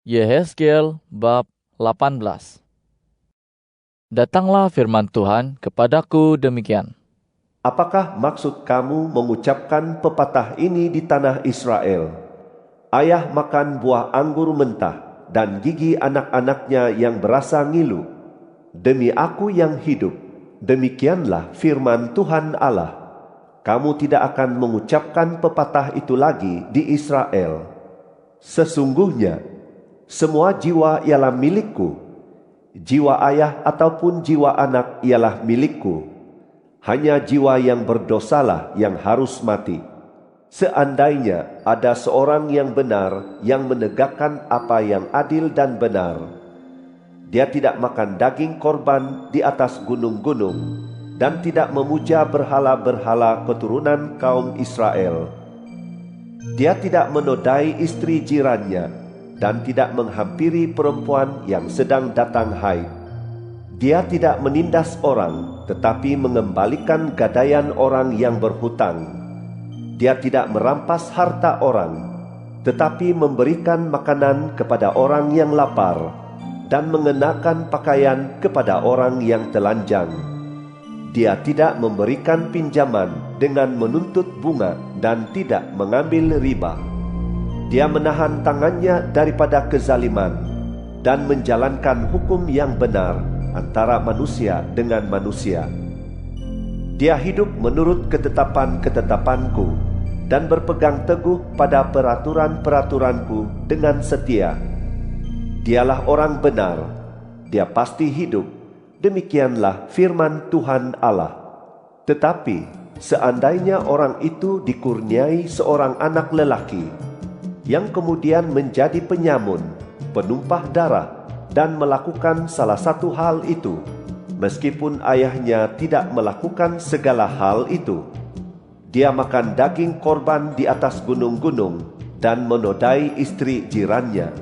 Yehezkiel bab 18. Datanglah firman Tuhan kepadaku demikian. Apakah maksud kamu mengucapkan pepatah ini di tanah Israel? Ayah makan buah anggur mentah dan gigi anak-anaknya yang berasa ngilu. Demi aku yang hidup, demikianlah firman Tuhan Allah. Kamu tidak akan mengucapkan pepatah itu lagi di Israel. Sesungguhnya, semua jiwa ialah milikku. Jiwa ayah ataupun jiwa anak ialah milikku. Hanya jiwa yang berdosalah yang harus mati. Seandainya ada seorang yang benar yang menegakkan apa yang adil dan benar, dia tidak makan daging korban di atas gunung-gunung dan tidak memuja berhala-berhala keturunan kaum Israel. Dia tidak menodai istri jirannya dan tidak menghampiri perempuan yang sedang datang haid. Dia tidak menindas orang, tetapi mengembalikan gadaian orang yang berhutang. Dia tidak merampas harta orang, tetapi memberikan makanan kepada orang yang lapar dan mengenakan pakaian kepada orang yang telanjang. Dia tidak memberikan pinjaman dengan menuntut bunga dan tidak mengambil riba. Dia menahan tangannya daripada kezaliman dan menjalankan hukum yang benar antara manusia dengan manusia. Dia hidup menurut ketetapan-ketetapanku dan berpegang teguh pada peraturan-peraturanku dengan setia. Dialah orang benar, dia pasti hidup. Demikianlah firman Tuhan Allah. Tetapi seandainya orang itu dikurniai seorang anak lelaki yang kemudian menjadi penyamun, penumpah darah, dan melakukan salah satu hal itu, meskipun ayahnya tidak melakukan segala hal itu, dia makan daging korban di atas gunung-gunung dan menodai istri jirannya.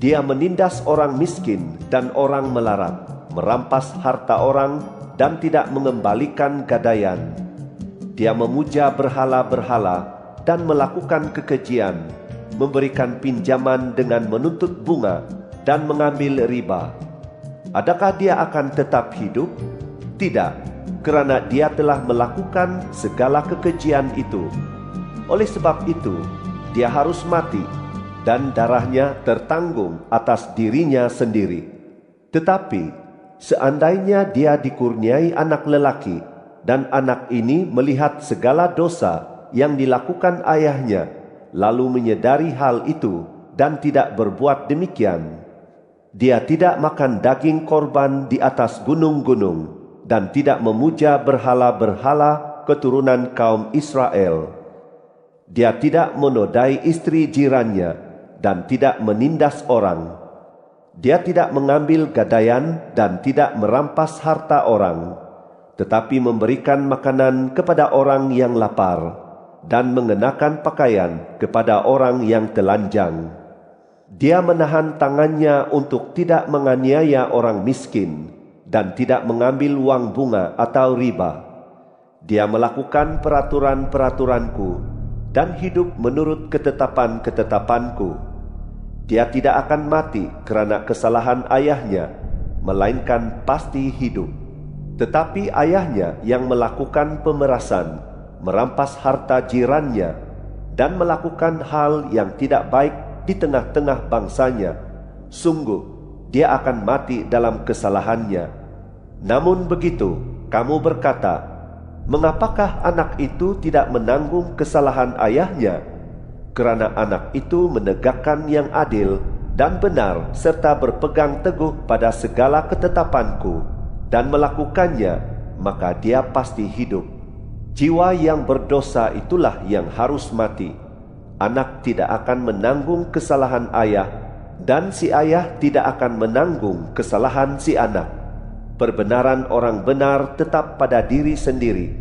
Dia menindas orang miskin dan orang melarat, merampas harta orang dan tidak mengembalikan gadaian. Dia memuja berhala-berhala dan melakukan kekejian, memberikan pinjaman dengan menuntut bunga dan mengambil riba. Adakah dia akan tetap hidup? Tidak, kerana dia telah melakukan segala kekejian itu. Oleh sebab itu, dia harus mati dan darahnya tertanggung atas dirinya sendiri. Tetapi seandainya dia dikurniai anak lelaki dan anak ini melihat segala dosa yang dilakukan ayahnya, lalu menyedari hal itu dan tidak berbuat demikian, dia tidak makan daging korban di atas gunung-gunung dan tidak memuja berhala-berhala keturunan kaum Israel. Dia tidak menodai istri jirannya dan tidak menindas orang. Dia tidak mengambil gadaian dan tidak merampas harta orang, tetapi memberikan makanan kepada orang yang lapar dan mengenakan pakaian kepada orang yang telanjang. Dia menahan tangannya untuk tidak menganiaya orang miskin dan tidak mengambil uang bunga atau riba. Dia melakukan peraturan-peraturanku dan hidup menurut ketetapan-ketetapanku. Dia tidak akan mati kerana kesalahan ayahnya, melainkan pasti hidup. Tetapi ayahnya yang melakukan pemerasan, merampas harta jirannya, dan melakukan hal yang tidak baik di tengah-tengah bangsanya, sungguh dia akan mati dalam kesalahannya. Namun begitu, kamu berkata, mengapakah anak itu tidak menanggung kesalahan ayahnya? Kerana anak itu menegakkan yang adil dan benar serta berpegang teguh pada segala ketetapanku dan melakukannya, maka dia pasti hidup. Jiwa yang berdosa itulah yang harus mati. Anak tidak akan menanggung kesalahan ayah, dan si ayah tidak akan menanggung kesalahan si anak. Perbenaran orang benar tetap pada diri sendiri,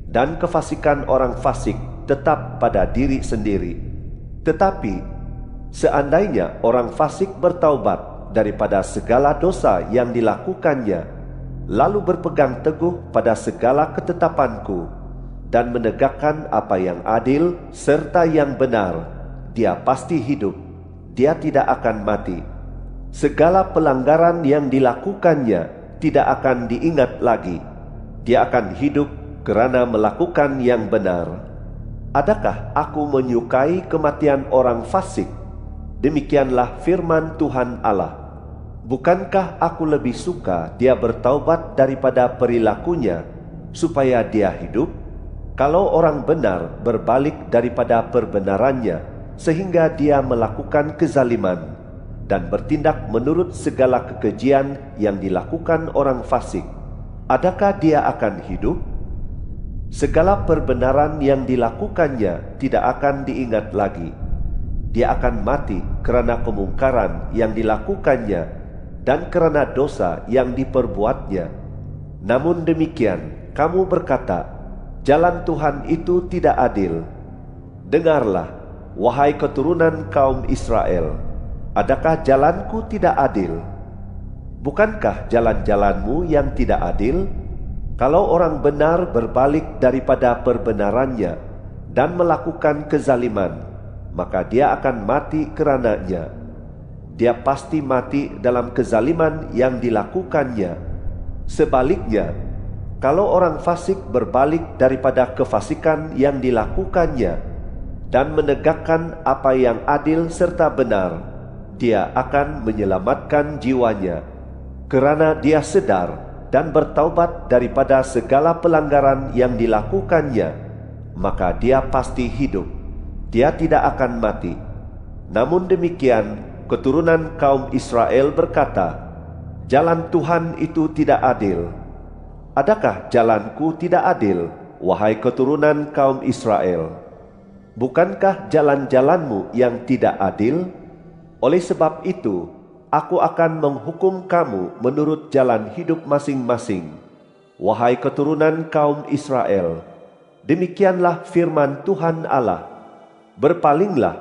dan kefasikan orang fasik tetap pada diri sendiri. Tetapi seandainya orang fasik bertaubat daripada segala dosa yang dilakukannya, lalu berpegang teguh pada segala ketetapanku dan menegakkan apa yang adil serta yang benar, dia pasti hidup. dia tidak akan mati. Segala pelanggaran yang dilakukannya tidak akan diingat lagi. Dia akan hidup kerana melakukan yang benar. Adakah aku menyukai kematian orang fasik? Demikianlah firman Tuhan Allah. Bukankah aku lebih suka dia bertaubat daripada perilakunya, supaya dia hidup? Kalau orang benar berbalik daripada perbenarannya, sehingga dia melakukan kezaliman, dan bertindak menurut segala kekejian yang dilakukan orang fasik, adakah dia akan hidup? Segala perbenaran yang dilakukannya tidak akan diingat lagi. Dia akan mati kerana kemungkaran yang dilakukannya dan kerana dosa yang diperbuatnya. Namun demikian, kamu berkata, jalan Tuhan itu tidak adil. Dengarlah, wahai keturunan kaum Israel, adakah jalanku tidak adil? Bukankah jalan-jalanmu yang tidak adil? Kalau orang benar berbalik daripada perbenarannya dan melakukan kezaliman, maka dia akan mati kerananya. Dia pasti mati dalam kezaliman yang dilakukannya. Sebaliknya, kalau orang fasik berbalik daripada kefasikan yang dilakukannya dan menegakkan apa yang adil serta benar, dia akan menyelamatkan jiwanya, kerana dia sedar dan bertaubat daripada segala pelanggaran yang dilakukannya, maka dia pasti hidup. Dia tidak akan mati. Namun demikian, keturunan kaum Israel berkata, jalan Tuhan itu tidak adil. Adakah jalanku tidak adil, wahai keturunan kaum Israel? Bukankah jalan-jalanmu yang tidak adil? Oleh sebab itu, aku akan menghukum kamu menurut jalan hidup masing-masing. Wahai keturunan kaum Israel, demikianlah firman Tuhan Allah. Berpalinglah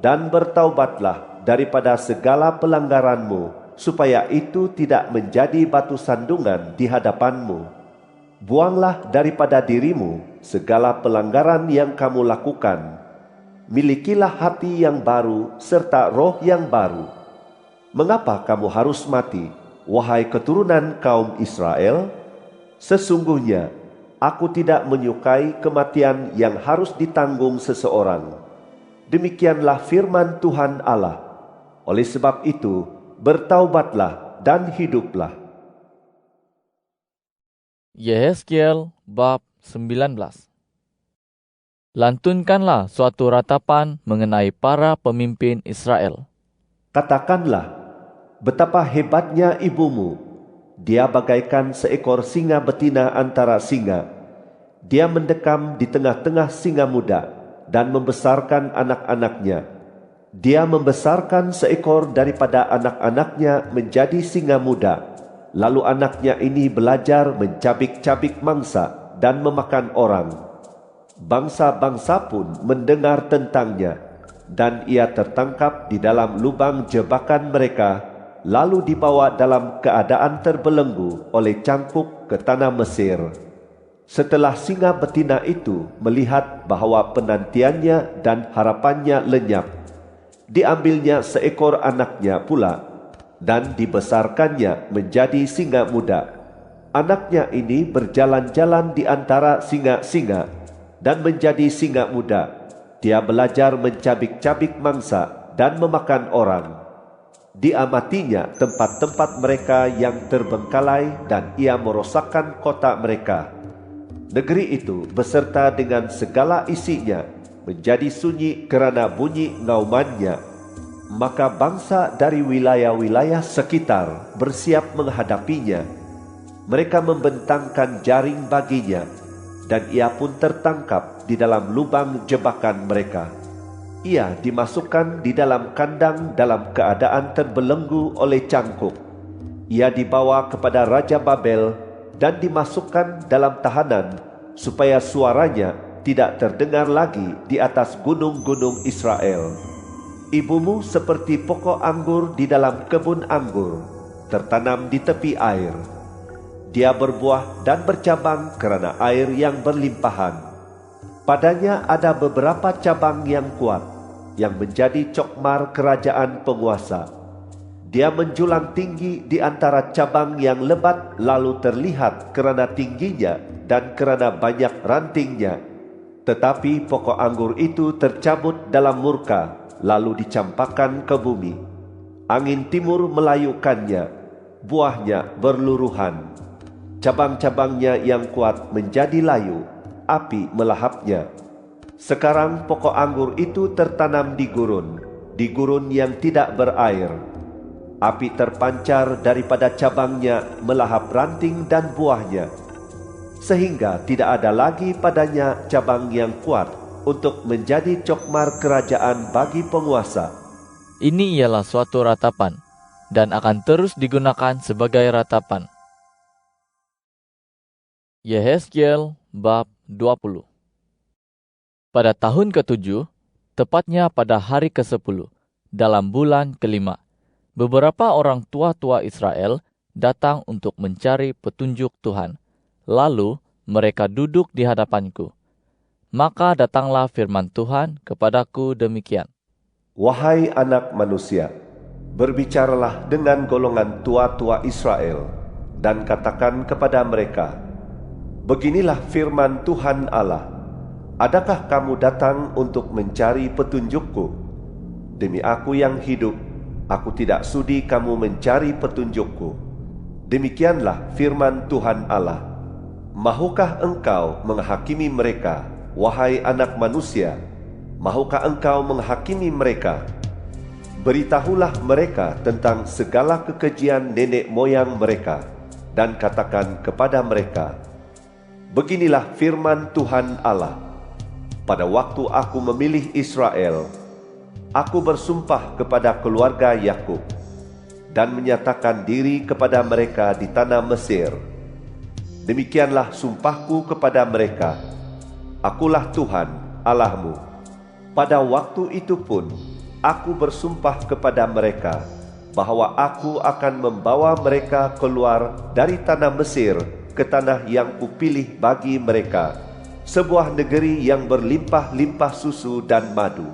dan bertaubatlah daripada segala pelanggaranmu, supaya itu tidak menjadi batu sandungan di hadapanmu. Buanglah daripada dirimu segala pelanggaran yang kamu lakukan. Milikilah hati yang baru serta roh yang baru. Mengapa kamu harus mati, wahai keturunan kaum Israel? Sesungguhnya, aku tidak menyukai kematian yang harus ditanggung seseorang. Demikianlah firman Tuhan Allah. Oleh sebab itu, bertaubatlah dan hiduplah. Yehezkiel bab 19. Lantunkanlah suatu ratapan mengenai para pemimpin Israel. Katakanlah, betapa hebatnya ibumu. Dia bagaikan seekor singa betina antara singa. Dia mendekam di tengah-tengah singa muda dan membesarkan anak-anaknya. Dia membesarkan seekor daripada anak-anaknya menjadi singa muda. Lalu anaknya ini belajar mencabik-cabik mangsa dan memakan orang. Bangsa-bangsa pun mendengar tentangnya, dan ia tertangkap di dalam lubang jebakan mereka, lalu dibawa dalam keadaan terbelenggu oleh cangkuk ke tanah Mesir. Setelah singa betina itu melihat bahawa penantiannya dan harapannya lenyap, diambilnya seekor anaknya pula dan dibesarkannya menjadi singa muda. Anaknya ini berjalan-jalan di antara singa-singa dan menjadi singa muda. Dia belajar mencabik-cabik mangsa dan memakan orang. Diamatinya tempat-tempat mereka yang terbengkalai dan ia merosakkan kota mereka. Negeri itu beserta dengan segala isinya menjadi sunyi kerana bunyi ngaumannya. Maka bangsa dari wilayah-wilayah sekitar bersiap menghadapinya. Mereka membentangkan jaring baginya, dan ia pun tertangkap di dalam lubang jebakan mereka. Ia dimasukkan di dalam kandang dalam keadaan terbelenggu oleh cangkuk. Ia dibawa kepada Raja Babel dan dimasukkan dalam tahanan, supaya suaranya tidak terdengar lagi di atas gunung-gunung Israel. Ibumu seperti pokok anggur di dalam kebun anggur, tertanam di tepi air. Dia berbuah dan bercabang kerana air yang berlimpahan. Padanya ada beberapa cabang yang kuat, yang menjadi cokmar kerajaan penguasa. Dia menjulang tinggi di antara cabang yang lebat, lalu terlihat kerana tingginya dan kerana banyak rantingnya. Tetapi pokok anggur itu tercabut dalam murka, lalu dicampakkan ke bumi. Angin timur melayukannya, buahnya berluruhan. Cabang-cabangnya yang kuat menjadi layu, api melahapnya. Sekarang pokok anggur itu tertanam di gurun yang tidak berair. Api terpancar daripada cabangnya melahap ranting dan buahnya, sehingga tidak ada lagi padanya cabang yang kuat untuk menjadi cokmar kerajaan bagi penguasa. Ini ialah suatu ratapan, dan akan terus digunakan sebagai ratapan. Yehezkiel bab 20. Pada tahun ke-7, tepatnya pada hari ke-10, dalam bulan ke-5, beberapa orang tua-tua Israel datang untuk mencari petunjuk Tuhan. Lalu mereka duduk di hadapanku. Maka datanglah firman Tuhan kepadaku demikian. Wahai anak manusia, berbicaralah dengan golongan tua-tua Israel, dan katakan kepada mereka, beginilah firman Tuhan Allah, adakah kamu datang untuk mencari petunjukku? Demi aku yang hidup, aku tidak sudi kamu mencari petunjukku. Demikianlah firman Tuhan Allah. Mahukah engkau menghakimi mereka, wahai anak manusia? Mahukah engkau menghakimi mereka? Beritahulah mereka tentang segala kekejian nenek moyang mereka, dan katakan kepada mereka, beginilah firman Tuhan Allah. Pada waktu aku memilih Israel, aku bersumpah kepada keluarga Yakub dan menyatakan diri kepada mereka di tanah Mesir. Demikianlah sumpahku kepada mereka, akulah Tuhan Allahmu. Pada waktu itu pun aku bersumpah kepada mereka bahwa aku akan membawa mereka keluar dari tanah Mesir ke tanah yang kupilih bagi mereka, sebuah negeri yang berlimpah-limpah susu dan madu,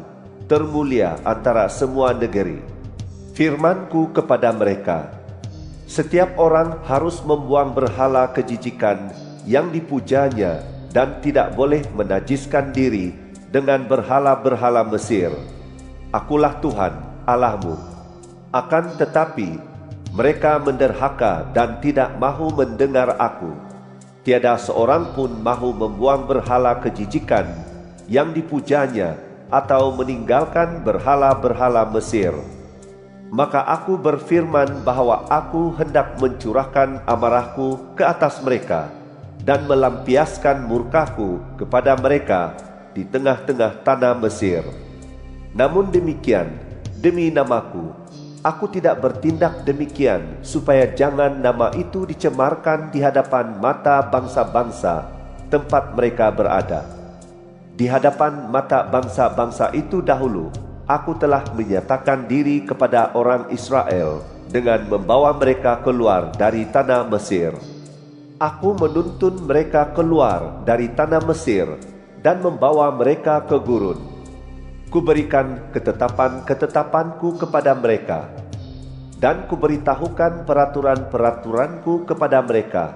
termulia antara semua negeri. Firmanku kepada mereka, setiap orang harus membuang berhala kejijikan yang dipujanya dan tidak boleh menajiskan diri dengan berhala-berhala Mesir. Akulah Tuhan Allahmu. Akan tetapi mereka menderhaka dan tidak mahu mendengar aku. Tiada seorang pun mahu membuang berhala kejijikan yang dipujanya atau meninggalkan berhala-berhala Mesir. Maka aku berfirman bahwa aku hendak mencurahkan amarahku ke atas mereka dan melampiaskan murkaku kepada mereka di tengah-tengah tanah Mesir. Namun demikian, demi namaku, aku tidak bertindak demikian supaya jangan nama itu dicemarkan di hadapan mata bangsa-bangsa tempat mereka berada. Di hadapan mata bangsa-bangsa itu dahulu, aku telah menyatakan diri kepada orang Israel dengan membawa mereka keluar dari tanah Mesir. Aku menuntun mereka keluar dari tanah Mesir dan membawa mereka ke gurun. Kuberikan ketetapan-ketetapanku kepada mereka, dan kuberitahukan peraturan-peraturanku kepada mereka,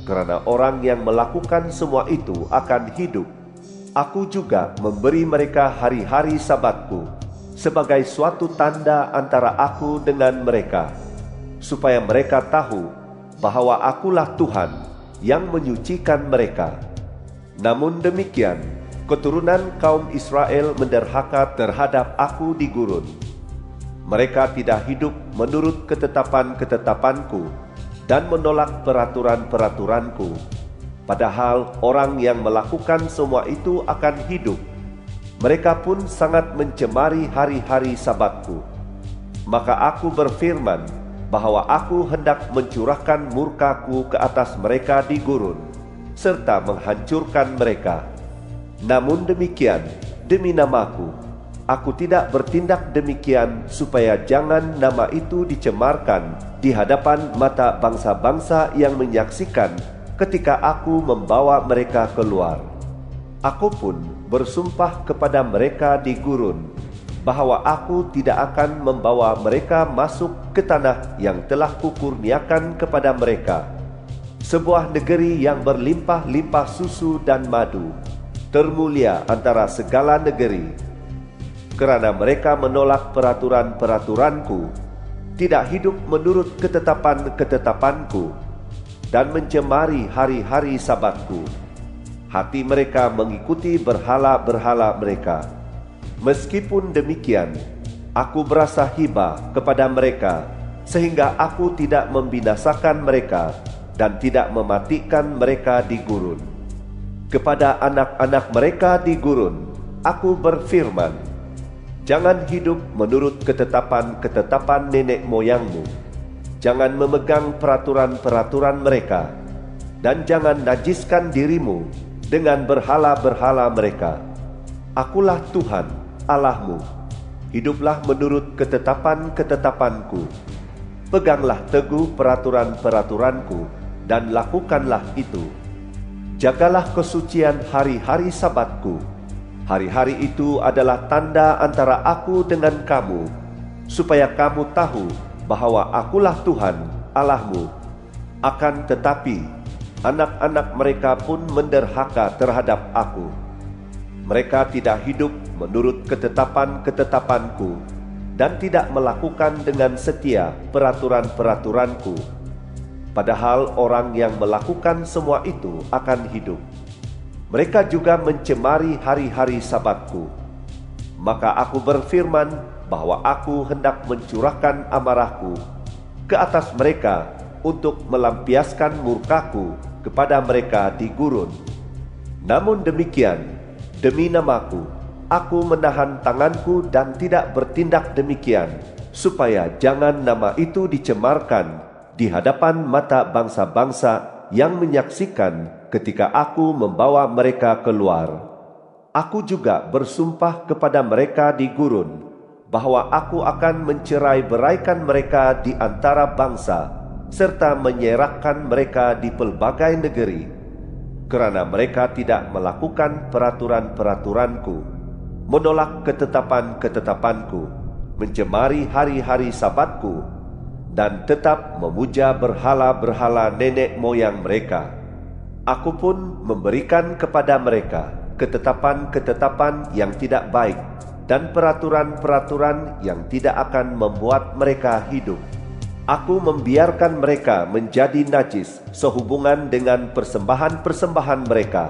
kerana orang yang melakukan semua itu akan hidup. Aku juga memberi mereka hari-hari Sabatku sebagai suatu tanda antara aku dengan mereka, supaya mereka tahu bahwa akulah Tuhan yang menyucikan mereka. Namun demikian, keturunan kaum Israel menderhaka terhadap aku di gurun. Mereka tidak hidup menurut ketetapan-ketetapanku dan menolak peraturan-peraturanku. Padahal orang yang melakukan semua itu akan hidup. Mereka pun sangat mencemari hari-hari Sabatku. Maka aku berfirman bahwa aku hendak mencurahkan murkaku ke atas mereka di gurun, serta menghancurkan mereka. Namun demikian, demi namaku, aku tidak bertindak demikian supaya jangan nama itu dicemarkan di hadapan mata bangsa-bangsa yang menyaksikan ketika aku membawa mereka keluar. Aku pun bersumpah kepada mereka di gurun bahwa aku tidak akan membawa mereka masuk ke tanah yang telah kukurniakan kepada mereka, sebuah negeri yang berlimpah-limpah susu dan madu, termulia antara segala negeri. Kerana mereka menolak peraturan-peraturanku, tidak hidup menurut ketetapan-ketetapanku, dan mencemari hari-hari Sabatku. Hati mereka mengikuti berhala-berhala mereka. Meskipun demikian, aku berasa hibah kepada mereka, sehingga aku tidak membinasakan mereka dan tidak mematikan mereka di gurun. Kepada anak-anak mereka di gurun, aku berfirman, jangan hidup menurut ketetapan-ketetapan nenek moyangmu. Jangan memegang peraturan-peraturan mereka, dan jangan najiskan dirimu dengan berhala-berhala mereka. Akulah Tuhan, Allahmu. Hiduplah menurut ketetapan-ketetapanku. Peganglah teguh peraturan-peraturanku, dan lakukanlah itu. Jagalah kesucian hari-hari Sabatku. Hari-hari itu adalah tanda antara aku dengan kamu, supaya kamu tahu bahwa akulah Tuhan, Allahmu. Akan tetapi, anak-anak mereka pun menderhaka terhadap aku. Mereka tidak hidup menurut ketetapan-ketetapanku, dan tidak melakukan dengan setia peraturan-peraturanku. Padahal orang yang melakukan semua itu akan hidup. Mereka juga mencemari hari-hari Sabatku. Maka aku berfirman bahwa aku hendak mencurahkan amarahku ke atas mereka untuk melampiaskan murkaku kepada mereka di gurun. Namun demikian, demi namaku, aku menahan tanganku dan tidak bertindak demikian, supaya jangan nama itu dicemarkan di hadapan mata bangsa-bangsa yang menyaksikan ketika aku membawa mereka keluar. Aku juga bersumpah kepada mereka di gurun, bahwa aku akan mencerai-beraikan mereka di antara bangsa, serta menyerakkan mereka di pelbagai negeri, kerana mereka tidak melakukan peraturan-peraturanku, menolak ketetapan-ketetapanku, mencemari hari-hari Sabatku, dan tetap memuja berhala-berhala nenek moyang mereka. Aku pun memberikan kepada mereka ketetapan-ketetapan yang tidak baik dan peraturan-peraturan yang tidak akan membuat mereka hidup. Aku membiarkan mereka menjadi najis sehubungan dengan persembahan-persembahan mereka,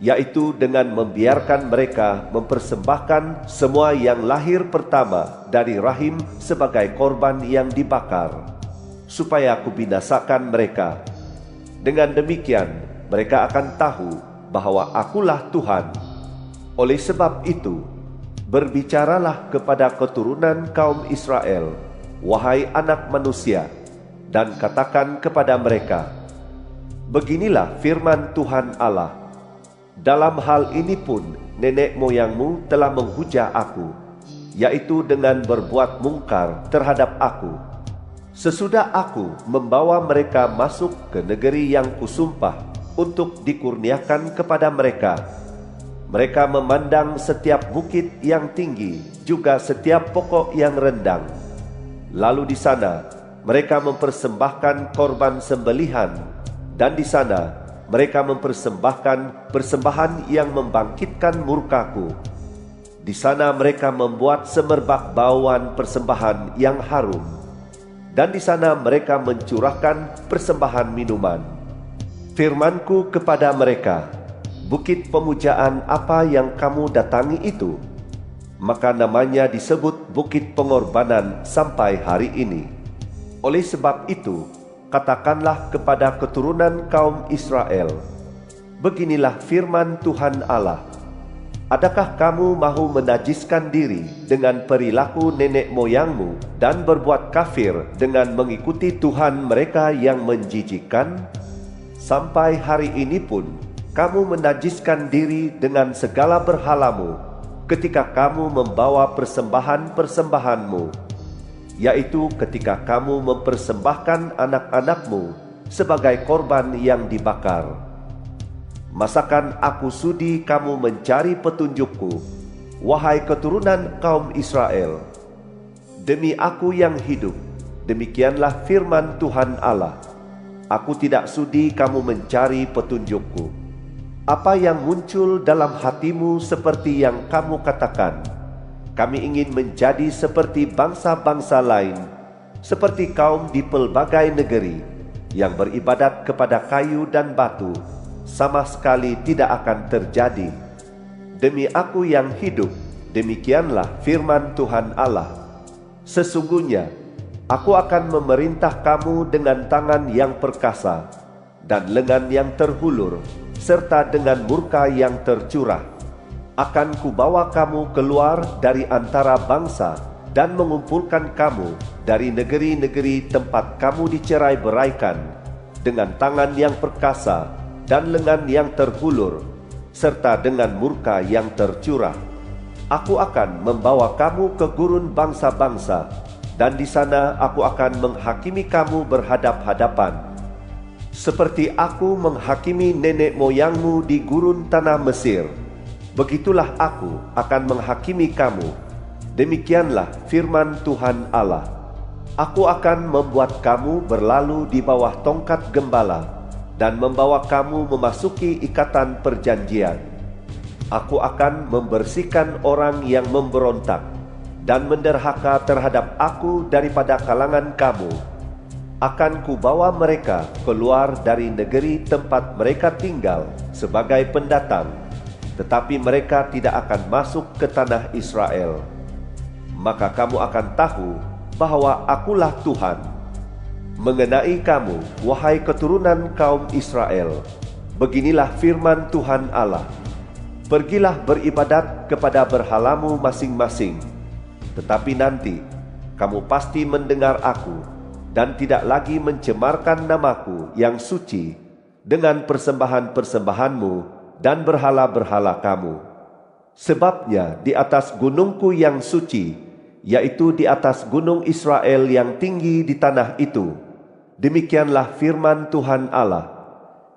yaitu dengan membiarkan mereka mempersembahkan semua yang lahir pertama dari rahim sebagai korban yang dibakar, supaya aku binasakan mereka. Dengan demikian, mereka akan tahu bahwa akulah Tuhan. Oleh sebab itu, berbicaralah kepada keturunan kaum Israel, wahai anak manusia, dan katakan kepada mereka, beginilah firman Tuhan Allah. Dalam hal ini pun nenek moyangmu telah menghujah aku, yaitu dengan berbuat mungkar terhadap aku. Sesudah aku membawa mereka masuk ke negeri yang kusumpah untuk dikurniakan kepada mereka, mereka memandang setiap bukit yang tinggi, juga setiap pokok yang rendang. Lalu di sana mereka mempersembahkan korban sembelihan, dan di sana mereka mempersembahkan persembahan yang membangkitkan murkaku. Di sana mereka membuat semerbak bauan persembahan yang harum, dan di sana mereka mencurahkan persembahan minuman. Firmanku kepada mereka, bukit pemujaan apa yang kamu datangi itu? Maka namanya disebut bukit pengorbanan sampai hari ini. Oleh sebab itu, katakanlah kepada keturunan kaum Israel, beginilah firman Tuhan Allah. Adakah kamu mahu menajiskan diri dengan perilaku nenek moyangmu dan berbuat kafir dengan mengikuti Tuhan mereka yang menjijikkan? Sampai hari ini pun kamu menajiskan diri dengan segala berhalamu ketika kamu membawa persembahan-persembahanmu, yaitu ketika kamu mempersembahkan anak-anakmu sebagai korban yang dibakar. Masakan aku sudi kamu mencari petunjukku wahai keturunan kaum Israel, demi aku yang hidup, demikianlah firman Tuhan Allah, aku tidak sudi kamu mencari petunjukku. Apa yang muncul dalam hatimu seperti yang kamu katakan, kami ingin menjadi seperti bangsa-bangsa lain, seperti kaum di pelbagai negeri yang beribadat kepada kayu dan batu, sama sekali tidak akan terjadi. Demi aku yang hidup, demikianlah firman Tuhan Allah, sesungguhnya aku akan memerintah kamu dengan tangan yang perkasa dan lengan yang terhulur, serta dengan murka yang tercurah. Akan kubawa kamu keluar dari antara bangsa dan mengumpulkan kamu dari negeri-negeri tempat kamu dicerai-beraikan dengan tangan yang perkasa dan lengan yang terhulur, serta dengan murka yang tercurah. Aku akan membawa kamu ke gurun bangsa-bangsa, dan di sana aku akan menghakimi kamu berhadap-hadapan. Seperti aku menghakimi nenek moyangmu di gurun tanah Mesir, begitulah aku akan menghakimi kamu. Demikianlah firman Tuhan Allah. Aku akan membuat kamu berlalu di bawah tongkat gembala dan membawa kamu memasuki ikatan perjanjian. Aku akan membersihkan orang yang memberontak dan menderhaka terhadap aku daripada kalangan kamu. Akan kubawa mereka keluar dari negeri tempat mereka tinggal sebagai pendatang, tetapi mereka tidak akan masuk ke tanah Israel. Maka kamu akan tahu bahwa akulah Tuhan. Mengenai kamu, wahai keturunan kaum Israel, beginilah firman Tuhan Allah. Pergilah beribadat kepada berhalamu masing-masing, tetapi nanti kamu pasti mendengar aku dan tidak lagi mencemarkan namaku yang suci dengan persembahan-persembahanmu dan berhala-berhala kamu. Sebabnya di atas gunungku yang suci, yaitu di atas gunung Israel yang tinggi di tanah itu, demikianlah firman Tuhan Allah,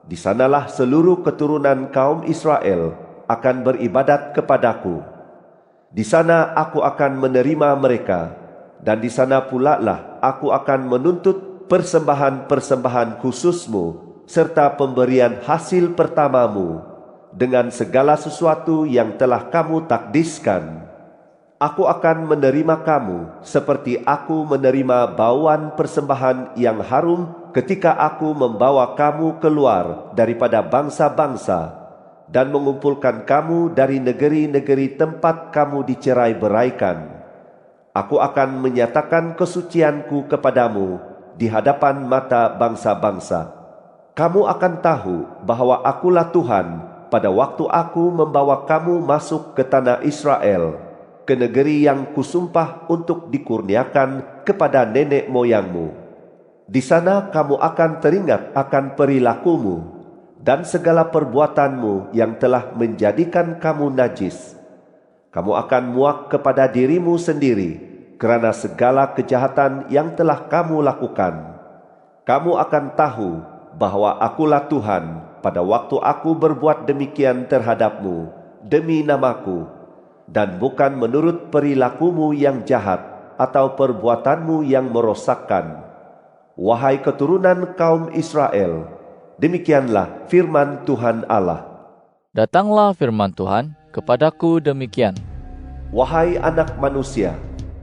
di sanalah seluruh keturunan kaum Israel akan beribadat kepadaku. Di sana aku akan menerima mereka, dan di sana pula lah aku akan menuntut persembahan-persembahan khususmu serta pemberian hasil pertamamu dengan segala sesuatu yang telah kamu takdiskan. Aku akan menerima kamu seperti aku menerima bauan persembahan yang harum ketika aku membawa kamu keluar daripada bangsa-bangsa dan mengumpulkan kamu dari negeri-negeri tempat kamu dicerai-beraikan. Aku akan menyatakan kesucianku kepadamu di hadapan mata bangsa-bangsa. Kamu akan tahu bahwa akulah Tuhan pada waktu aku membawa kamu masuk ke tanah Israel, ke negeri yang kusumpah untuk dikurniakan kepada nenek moyangmu. Di sana kamu akan teringat akan perilakumu dan segala perbuatanmu yang telah menjadikan kamu najis. Kamu akan muak kepada dirimu sendiri kerana segala kejahatan yang telah kamu lakukan. Kamu akan tahu bahwa akulah Tuhan pada waktu aku berbuat demikian terhadapmu demi namaku, dan bukan menurut perilakumu yang jahat atau perbuatanmu yang merosakkan. Wahai keturunan kaum Israel, demikianlah firman Tuhan Allah. Datanglah firman Tuhan kepadaku demikian. Wahai anak manusia,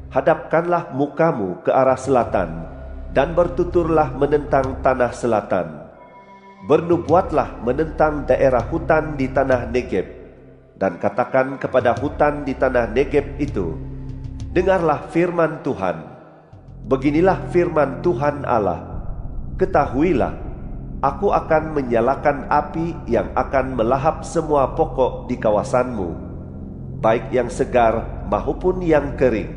hadapkanlah mukamu ke arah selatan, dan bertuturlah menentang tanah selatan. Bernubuatlah menentang daerah hutan di tanah Negeb, dan katakan kepada hutan di tanah Negeb itu, dengarlah firman Tuhan. Beginilah firman Tuhan Allah, ketahuilah, aku akan menyalakan api yang akan melahap semua pokok di kawasanmu, baik yang segar maupun yang kering.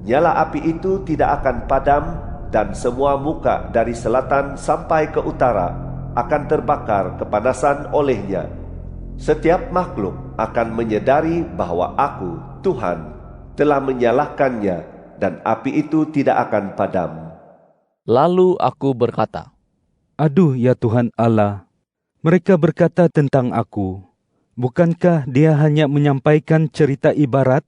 Nyala api itu tidak akan padam, dan semua muka dari selatan sampai ke utara akan terbakar kepanasan olehnya. Setiap makhluk akan menyadari bahwa aku, Tuhan, telah menyalakannya, dan api itu tidak akan padam. Lalu aku berkata, Aduh ya Tuhan Allah, mereka berkata tentang aku, Bukankah dia hanya menyampaikan cerita ibarat